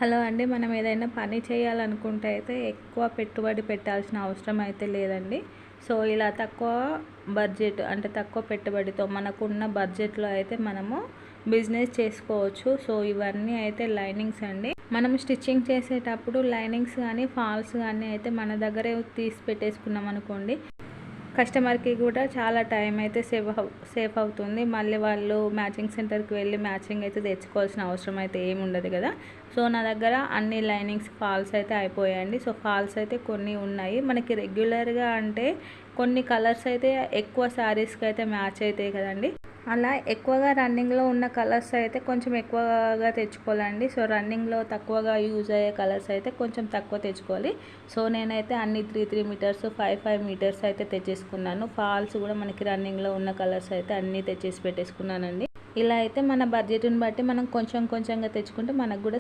Hello అండి. మనం ఏదైనా పని చేయాలనుకుంటే అయితే ఎక్కువ పెట్టుబడి పెట్టాల్సిన అవసరం అయితే లేదండి. సో, ఇలా తక్కువ బడ్జెట్ అంటే తక్కువ పెట్టుబడితో మనకున్న బడ్జెట్‌లో అయితే మనము బిజినెస్ చేసుకోవచ్చు. సో, ఇవన్నీ అయితే లైనింగ్స్ అండి. మనం స్టిచ్చింగ్ చేసేటప్పుడు లైనింగ్స్ కానీ, ఫాల్స్ కానీ అయితే మన దగ్గరే తీసి పెట్టేసుకున్నాం అనుకోండి, కస్టమర్కి కూడా చాలా టైం అయితే సేఫ్ అవుతుంది. మళ్ళీ వాళ్ళు మ్యాచింగ్ సెంటర్కి వెళ్ళి మ్యాచింగ్ అయితే తెచ్చుకోవాల్సిన అవసరం అయితే ఏమి ఉండదు కదా. సో, నా దగ్గర అన్ని లైనింగ్స్ ఫాల్స్ అయితే అయిపోయాయండి. సో, ఫాల్స్ అయితే కొన్ని ఉన్నాయి. మనకి రెగ్యులర్గా అంటే కొన్ని కలర్స్ అయితే ఎక్కువ శారీస్కి అయితే మ్యాచ్ అవుతాయి కదండి. అలా ఎక్కువగా రన్నింగ్లో ఉన్న కలర్స్ అయితే కొంచెం ఎక్కువగా తెచ్చుకోవాలండి. సో, రన్నింగ్లో తక్కువగా యూజ్ అయ్యే కలర్స్ అయితే కొంచెం తక్కువ తెచ్చుకోవాలి. సో, నేనైతే అన్ని 3 మీటర్స్ 5 మీటర్స్ అయితే తెచ్చేసుకున్నాను. ఫాల్స్ కూడా మనకి రన్నింగ్లో ఉన్న కలర్స్ అయితే అన్నీ తెచ్చేసి పెట్టేసుకున్నానండి. ఇలా అయితే మన బడ్జెట్ని బట్టి మనం కొంచెం కొంచెంగా తెచ్చుకుంటే మనకు కూడా